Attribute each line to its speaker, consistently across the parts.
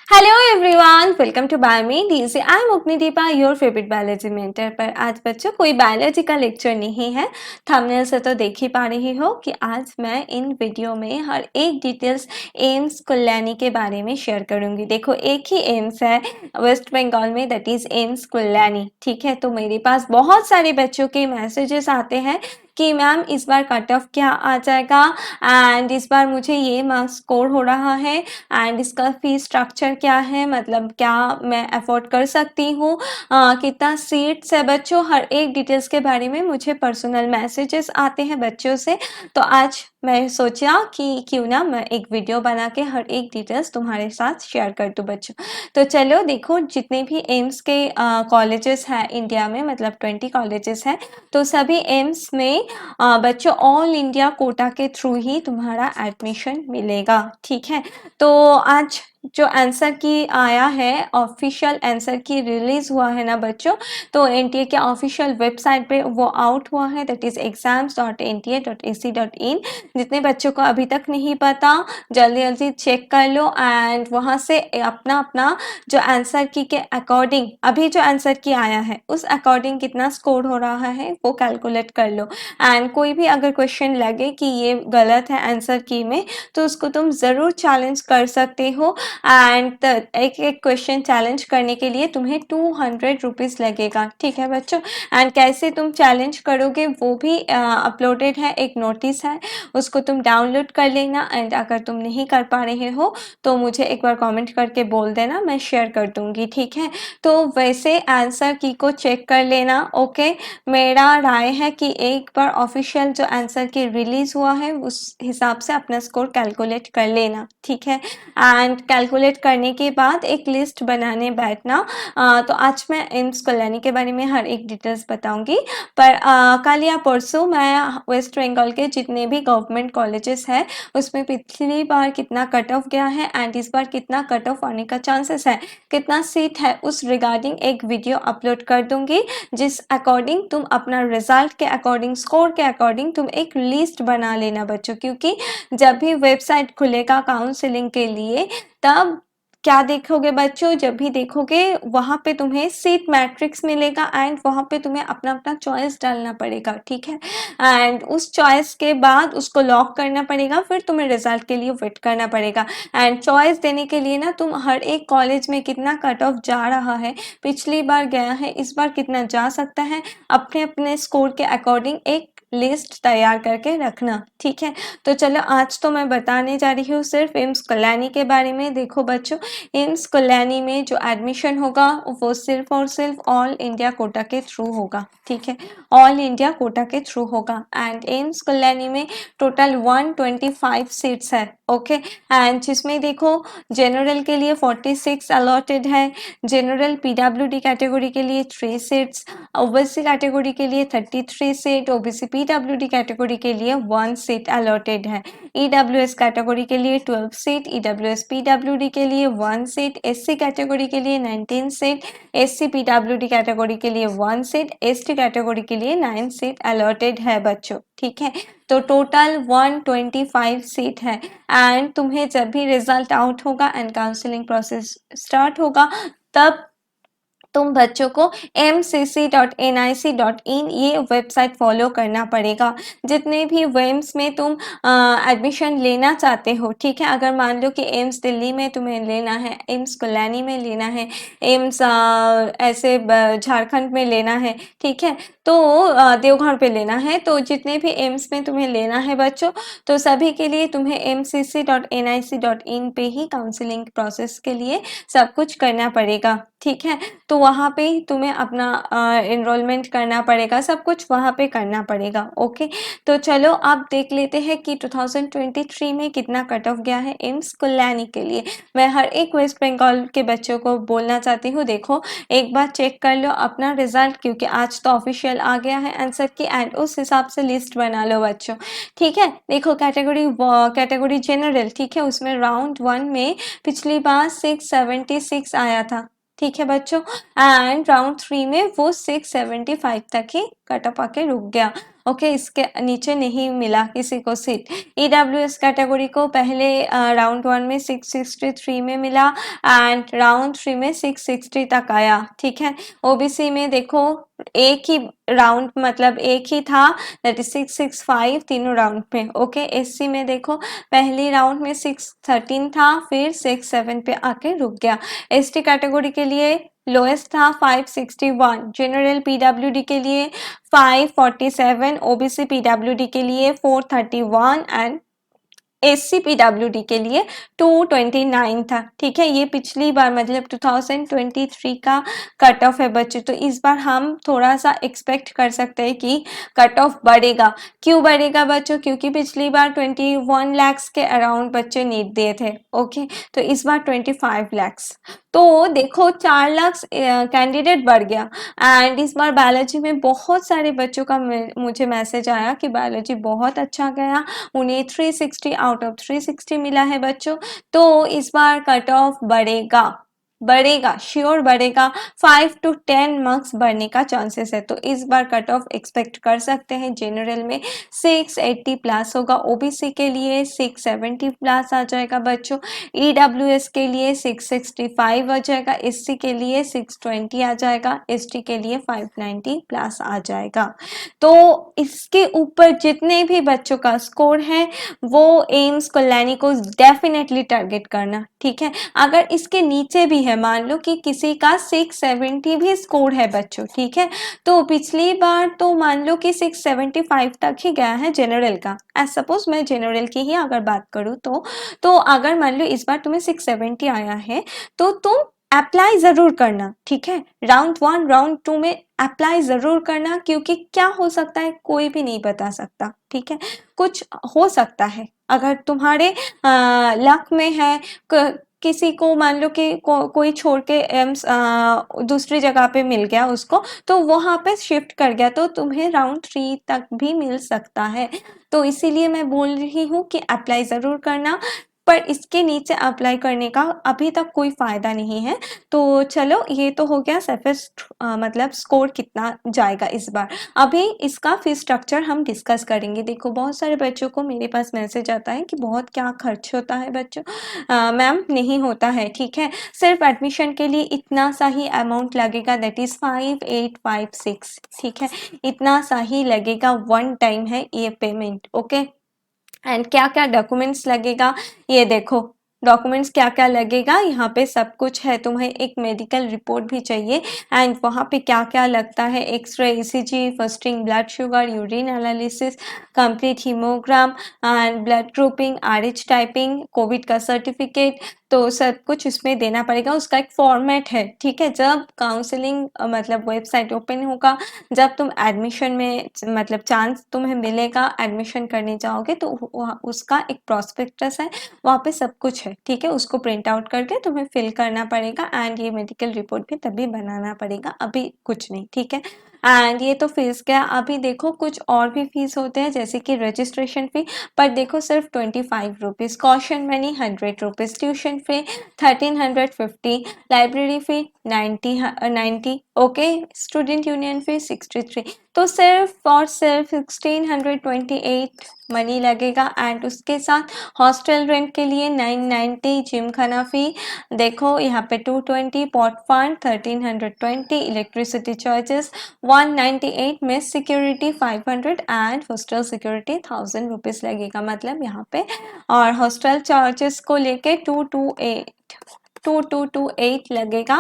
Speaker 1: Hello everyone, welcome to Biomi DC. I am उपनी Deepa, your favourite biology mentor. पर आज बच्चों कोई बायोलॉजी का लेक्चर नहीं है। थंबनेल से तो देख ही पा रही हो कि आज मैं इन वीडियो में हर एक डिटेल्स एम्स कल्याणी के बारे में शेयर करूंगी। देखो, एक ही एम्स है वेस्ट बंगाल में, दैट इज एम्स कल्याणी। ठीक है, तो मेरे पास बहुत सारे बच्चों के मैसेजेस आते हैं कि मैम इस बार कट ऑफ क्या आ जाएगा, एंड इस बार मुझे ये मार्क्स स्कोर हो रहा है, एंड इसका फीस स्ट्रक्चर क्या है, मतलब क्या मैं अफोर्ड कर सकती हूँ, कितना सीट्स है बच्चों। हर एक डिटेल्स के बारे में मुझे पर्सनल मैसेजेस आते हैं बच्चों से। तो आज मैं सोचा कि क्यों ना मैं एक वीडियो बना के हर एक डिटेल्स तुम्हारे साथ शेयर कर दूँ बच्चों। तो चलो देखो, जितने भी एम्स के कॉलेजेस हैं इंडिया में, मतलब 20 कॉलेजेस हैं, तो सभी एम्स में बच्चों ऑल इंडिया कोटा के थ्रू ही तुम्हारा एडमिशन मिलेगा। ठीक है, तो आज जो आंसर की आया है, ऑफिशियल आंसर की रिलीज हुआ है ना बच्चों, तो एनटीए के ऑफिशियल वेबसाइट पे वो आउट हुआ है, दैट इज exams.nta.ac.in। जितने बच्चों को अभी तक नहीं पता, जल्दी जल्दी चेक कर लो एंड वहाँ से अपना अपना जो आंसर की के अकॉर्डिंग, अभी जो आंसर की आया है उस अकॉर्डिंग कितना स्कोर हो रहा है वो कैलकुलेट कर लो। एंड कोई भी अगर क्वेश्चन लगे कि ये गलत है आंसर की में, तो उसको तुम ज़रूर चैलेंज कर सकते हो। एंड एक एक क्वेश्चन चैलेंज करने के लिए तुम्हें 200 रुपीज़ लगेगा। ठीक है बच्चों, एंड कैसे तुम चैलेंज करोगे वो भी अपलोडेड है, एक नोटिस है, उसको तुम डाउनलोड कर लेना। एंड अगर तुम नहीं कर पा रहे हो तो मुझे एक बार कमेंट करके बोल देना, मैं शेयर कर दूंगी। ठीक है, तो वैसे आंसर की को चेक कर लेना। ओके, मेरा राय है कि एक बार ऑफिशियल जो आंसर की रिलीज हुआ है उस हिसाब से अपना स्कोर कैलकुलेट कर लेना। ठीक है, एंड कैलकुलेट करने के बाद एक लिस्ट बनाने बैठना। तो आज मैं एम्स कल्याणी के बारे में हर एक डिटेल्स बताऊंगी। पर कल या परसों मैं वेस्ट बंगाल के जितने भी गवर्नमेंट कॉलेजेस हैं उसमें पिछली बार कितना कट ऑफ गया है एंड इस बार कितना कट ऑफ आने का चांसेस है, कितना सीट है, उस रिगार्डिंग एक वीडियो अपलोड कर दूंगी, जिस अकॉर्डिंग तुम अपना रिजल्ट के अकॉर्डिंग, स्कोर के अकॉर्डिंग तुम एक लिस्ट बना लेना बच्चों। क्योंकि जब भी वेबसाइट खुलेगा काउंसलिंग के लिए, तब क्या देखोगे बच्चों, जब भी देखोगे वहाँ पे तुम्हें सीट मैट्रिक्स मिलेगा एंड वहाँ पे तुम्हें अपना अपना चॉइस डालना पड़ेगा। ठीक है, एंड उस चॉइस के बाद उसको लॉक करना पड़ेगा, फिर तुम्हें रिजल्ट के लिए वेट करना पड़ेगा। एंड चॉइस देने के लिए ना, तुम हर एक कॉलेज में कितना कट ऑफ जा रहा है, पिछली बार गया है, इस बार कितना जा सकता है, अपने अपने स्कोर के अकॉर्डिंग एक लिस्ट तैयार करके रखना। ठीक है, तो चलो आज तो मैं बताने जा रही हूँ सिर्फ एम्स कल्याणी के बारे में। देखो बच्चों, एम्स कल्याणी में जो एडमिशन होगा वो सिर्फ और सिर्फ ऑल इंडिया कोटा के थ्रू होगा। ठीक है, ऑल इंडिया कोटा के थ्रू होगा। एंड एम्स कल्याणी में टोटल 125 सीट्स है। ओके, एंड जिसमें देखो जनरल के लिए 46 अलॉटेड है, जनरल पीडब्ल्यूडी कैटेगरी के लिए 3 सीट्स, ओबीसी कैटेगरी के लिए 33 सीट, ओबीसी पीडब्ल्यूडी कैटेगरी के लिए 1 सीट अलॉटेड है, ईडब्ल्यूएस कैटेगरी के लिए 12 सीट, ईडब्ल्यूएस पीडब्ल्यूडी के लिए 1 सीट, एससी कैटेगरी के लिए 19 सीट, एससी पीडब्ल्यूडी कैटेगरी के लिए 1 सीट, एसटी कैटेगरी के लिए 9 सीट अलॉटेड है बच्चों। ठीक है, तो टोटल 125 सीट है। एंड तुम्हें जब भी रिजल्ट आउट होगा एंड काउंसलिंग प्रोसेस स्टार्ट होगा, तब तुम बच्चों को mcc.nic.in ये वेबसाइट फॉलो करना पड़ेगा। जितने भी वेम्स में तुम एडमिशन लेना चाहते हो, ठीक है, अगर मान लो कि एम्स दिल्ली में तुम्हें लेना है, एम्स कल्याणी में लेना है, एम्स ऐसे झारखंड में लेना है, ठीक है, तो देवघर पे लेना है, तो जितने भी एम्स में तुम्हें लेना है बच्चों, तो सभी के लिए तुम्हें mcc.nic.in पे ही काउंसलिंग प्रोसेस के लिए सब कुछ करना पड़ेगा। ठीक है, तो वहाँ पे तुम्हें अपना इनरोलमेंट करना पड़ेगा, सब कुछ वहाँ पे करना पड़ेगा। ओके, तो चलो अब देख लेते हैं कि 2023 में कितना कट ऑफ गया है एम्स कल्याणी के लिए। मैं हर एक वेस्ट बंगाल के बच्चों को बोलना चाहती हूँ, देखो एक बार चेक कर लो अपना रिजल्ट, क्योंकि आज तो ऑफिशियल आ गया है आंसर की, एंड उस हिसाब से लिस्ट बना लो बच्चों। ठीक है, देखो कैटेगरी जनरल, ठीक है, उसमें राउंड 1 में पिछली बार 676 आया था। ठीक है बच्चों। एंड राउंड 3 में वो 675 तक ही कट ऑफ आके रुक गया। ओके, इसके नीचे नहीं मिला किसी को सीट। ईडब्ल्यूएस कैटेगरी को पहले राउंड 1 में 663 में मिला एंड राउंड 3 में 660 तक आया। ठीक है, ओबीसी में देखो एक ही राउंड मतलब एक ही था, दैट इज 665 तीनों राउंड में। ओके, एससी में देखो पहली राउंड में 613 था, फिर 67 पे आके रुक गया। एसटी कैटेगरी के लिए लोएस्ट था 561, जनरल पीडब्ल्यूडी के लिए 547, ओबीसी पीडब्ल्यूडी के लिए 431 एंड एससी पीडब्ल्यूडी के लिए 229 था। ठीक है, ये पिछली बार मतलब 2023 का कट ऑफ है बच्चों। तो इस बार हम थोड़ा सा एक्सपेक्ट कर सकते हैं कि कट ऑफ बढ़ेगा। क्यों बढ़ेगा बच्चों? क्योंकि पिछली बार 21 लाख के अराउंड बच्चे नीट दिए थे। ओके, तो इस बार 25 लाख, तो देखो 4 लाख कैंडिडेट बढ़ गया। एंड इस बार बायोलॉजी में बहुत सारे बच्चों का मुझे मैसेज आया कि बायोलॉजी बहुत अच्छा गया, उन्हें 360 आउट ऑफ 360 मिला है बच्चों। तो इस बार कट ऑफ बढ़ेगा श्योर बढ़ेगा, 5 to 10 मार्क्स बढ़ने का चांसेस है। तो इस बार कट ऑफ एक्सपेक्ट कर सकते हैं। जनरल में 680 प्लस होगा, ओबीसी के लिए 670 प्लस आ जाएगा बच्चों, ईडब्ल्यूएस के लिए 665 आ जाएगा, एससी के लिए 620 आ जाएगा, एसटी के लिए 590 प्लस आ जाएगा। तो इसके ऊपर जितने भी बच्चों का स्कोर है वो एम्स कल्याणी को डेफिनेटली टारगेट करना। ठीक है, अगर इसके नीचे भी है, मान लो कि किसी का 670 भी स्कोर है बच्चों, ठीक है, तो पिछली बार तो मान लो कि 675 तक ही गया है जनरल का, एज सपोज मैं जनरल की ही अगर बात करूँ तो अगर मान लो इस बार तुम्हें 670 आया है तो तुम अप्लाई जरूर करना। ठीक है, राउंड 1 राउंड 2 में अप्लाई जरूर करना, क्योंकि क्या हो सकता है कोई भी नहीं बता सकता। ठीक है, कुछ हो सकता है, अगर तुम्हारे लक में है, किसी को मान लो कि कोई छोड़ के एम्स दूसरी जगह पे मिल गया उसको, तो वहां पे शिफ्ट कर गया, तो तुम्हें राउंड 3 तक भी मिल सकता है। तो इसीलिए मैं बोल रही हूँ कि अप्लाई जरूर करना, पर इसके नीचे अप्लाई करने का अभी तक कोई फायदा नहीं है। तो चलो, ये तो हो गया सेफेस्ट मतलब स्कोर कितना जाएगा इस बार। अभी इसका फीस स्ट्रक्चर हम डिस्कस करेंगे। देखो बहुत सारे बच्चों को मेरे पास मैसेज आता है कि बहुत क्या खर्च होता है बच्चों। मैम नहीं होता है, ठीक है, सिर्फ एडमिशन के लिए इतना सा ही अमाउंट लगेगा, दैट इज 5856। ठीक है, इतना सा ही लगेगा, वन टाइम है ये पेमेंट। ओके, एंड क्या क्या डॉक्यूमेंट्स लगेगा ये देखो। डॉक्यूमेंट्स क्या क्या लगेगा यहाँ पे सब कुछ है। तुम्हें एक मेडिकल रिपोर्ट भी चाहिए एंड वहाँ पे क्या क्या लगता है, X-ray, ECG, fasting blood sugar, urine analysis, complete haemogram and blood grouping, RH typing, COVID का सर्टिफिकेट, तो सब कुछ इसमें देना पड़ेगा। उसका एक फॉर्मेट है। ठीक है, जब काउंसलिंग मतलब वेबसाइट ओपन होगा, जब तुम एडमिशन में मतलब चांस तुम्हें मिलेगा एडमिशन करने जाओगे, तो उसका एक प्रॉस्पेक्टस है, वहाँ पे सब कुछ है। ठीक है, उसको प्रिंट आउट करके तुम्हें फिल करना पड़ेगा एंड ये मेडिकल रिपोर्ट भी तभी बनाना पड़ेगा, अभी कुछ नहीं। ठीक है, एंड ये तो फीस क्या। अभी देखो कुछ और भी फीस होते हैं, जैसे कि रजिस्ट्रेशन फी, पर देखो सिर्फ 25 rupees, caution money 100 rupees, tuition fee 1350, library fee 90, okay, student union fee 63। तो सिर्फ और सिर्फ 1628 मनी लगेगा एंड उसके साथ हॉस्टल रेंट के लिए 990, जिम खाना फी देखो यहाँ पे 220, pot fund 1320, electricity charges 198, mess security 500 and hostel security 1000 rupees लगेगा, मतलब यहाँ पे। और हॉस्टल चार्जेस को लेके 2228 लगेगा।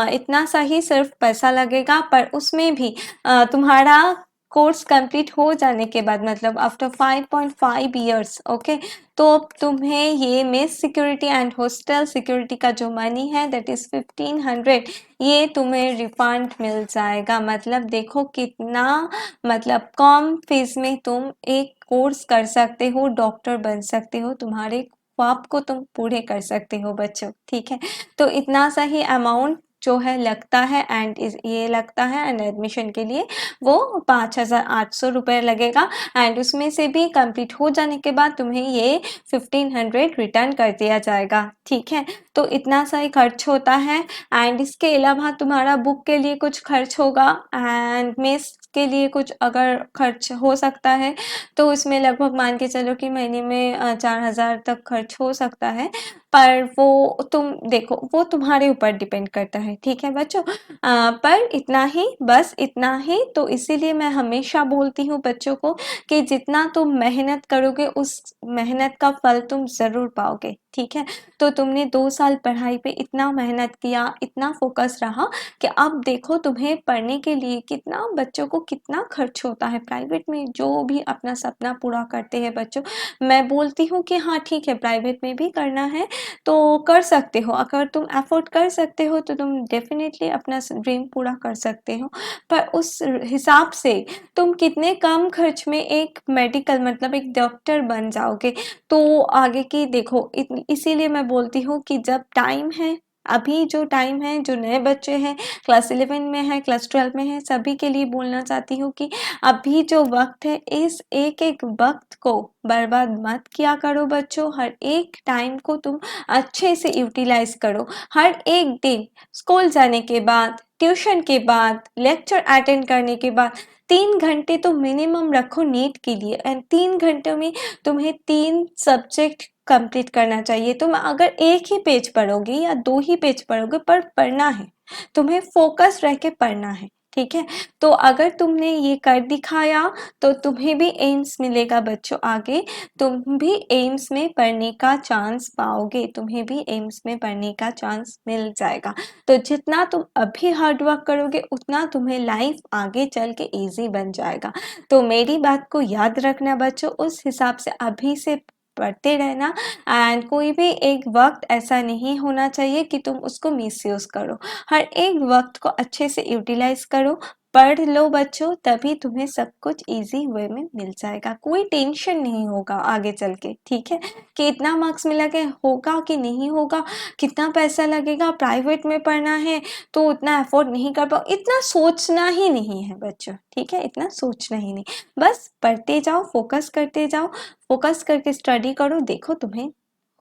Speaker 1: इतना सा ही सिर्फ पैसा लगेगा, पर उसमें भी तुम्हारा कोर्स कंप्लीट हो जाने के बाद मतलब आफ्टर 5.5 ईयर्स, ओके, तो तुम्हें ये mess security and hostel security का जो मनी है दैट इज 1500, ये तुम्हें रिफंड मिल जाएगा। मतलब देखो कितना मतलब कम फीस में तुम एक कोर्स कर सकते हो, डॉक्टर बन सकते हो, तुम्हारे ख्वाब को तुम पूरे कर सकते हो बच्चों। ठीक है, तो इतना सा ही अमाउंट जो है लगता है एंड ये लगता है एंड एडमिशन के लिए वो 5,800 रुपये लगेगा एंड उसमें से भी कंप्लीट हो जाने के बाद तुम्हें ये 1500 रिटर्न कर दिया जाएगा, ठीक है। तो इतना सा ही खर्च होता है एंड इसके अलावा तुम्हारा बुक के लिए कुछ खर्च होगा एंड मेस के लिए कुछ अगर खर्च हो सकता है तो उसमें लगभग मान के चलो कि महीने में 4,000 तक खर्च हो सकता है, पर वो तुम देखो वो तुम्हारे ऊपर डिपेंड करता है, ठीक है बच्चों। पर इतना ही, बस इतना ही। तो इसीलिए मैं हमेशा बोलती हूँ बच्चों को कि जितना तुम मेहनत करोगे उस मेहनत का फल तुम ज़रूर पाओगे, ठीक है। तो तुमने 2 साल पढ़ाई पे इतना मेहनत किया, इतना फोकस रहा कि अब देखो तुम्हें पढ़ने के लिए कितना बच्चों को कितना खर्च होता है प्राइवेट में, जो भी अपना सपना पूरा करते हैं बच्चों। मैं बोलती हूँ कि हाँ ठीक है, प्राइवेट में भी करना है तो कर सकते हो, अगर तुम अफोर्ड कर सकते हो तो तुम डेफिनेटली अपना ड्रीम पूरा कर सकते हो। पर उस हिसाब से तुम कितने कम खर्च में एक मेडिकल मतलब एक डॉक्टर बन जाओगे, तो आगे की देखो इसीलिए मैं बोलती हूँ कि जब टाइम है, अभी जो टाइम है, जो नए बच्चे हैं क्लास 11 में है, क्लास 12 में है, सभी के लिए बोलना चाहती हूँ कि अभी जो वक्त है इस एक एक वक्त को बर्बाद मत किया करो बच्चों। हर एक टाइम को तुम अच्छे से यूटिलाइज करो। हर एक दिन स्कूल जाने के बाद, ट्यूशन के बाद, लेक्चर अटेंड करने के बाद 3 घंटे तो मिनिमम रखो नीट के लिए एंड 3 घंटे में तुम्हें 3 सब्जेक्ट कंप्लीट करना चाहिए। तुम अगर एक ही पेज पढ़ोगे या 2 ही पेज पढ़ोगे पर पढ़ना है, तुम्हें फोकस रह के पढ़ना है, ठीक है। तो अगर तुमने ये कर दिखाया तो तुम्हें भी एम्स मिलेगा बच्चों आगे, तुम भी एम्स में पढ़ने का चांस पाओगे, तुम्हें भी एम्स में पढ़ने का चांस मिल जाएगा। तो जितना तुम अभी हार्ड वर्क करोगे उतना तुम्हें लाइफ आगे चल के ईजी बन जाएगा। तो मेरी बात को याद रखना बच्चों, उस हिसाब से अभी से पढ़ते रहना एंड कोई भी एक वक्त ऐसा नहीं होना चाहिए कि तुम उसको मिसयूज करो। हर एक वक्त को अच्छे से यूटिलाइज करो, पढ़ लो बच्चों, तभी तुम्हें सब कुछ इजी वे में मिल जाएगा। कोई टेंशन नहीं होगा आगे चल के, ठीक है, कि इतना मार्क्स मिला के होगा कि नहीं होगा, कितना पैसा लगेगा, प्राइवेट में पढ़ना है तो उतना अफोर्ड नहीं कर पाओ, इतना सोचना ही नहीं है बच्चों, ठीक है, इतना सोचना ही नहीं। बस पढ़ते जाओ, फोकस करते जाओ, फोकस करके स्टडी करो, देखो तुम्हें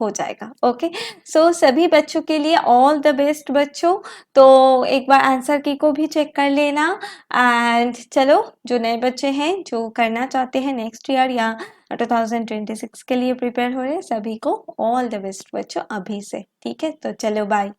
Speaker 1: हो जाएगा। ओके, सो सभी बच्चों के लिए ऑल द बेस्ट बच्चों। तो एक बार आंसर की को भी चेक कर लेना एंड चलो जो नए बच्चे हैं जो करना चाहते हैं नेक्स्ट ईयर या 2026 के लिए प्रिपेयर हो रहे हैं, सभी को ऑल द बेस्ट बच्चों अभी से, ठीक है। तो चलो बाय।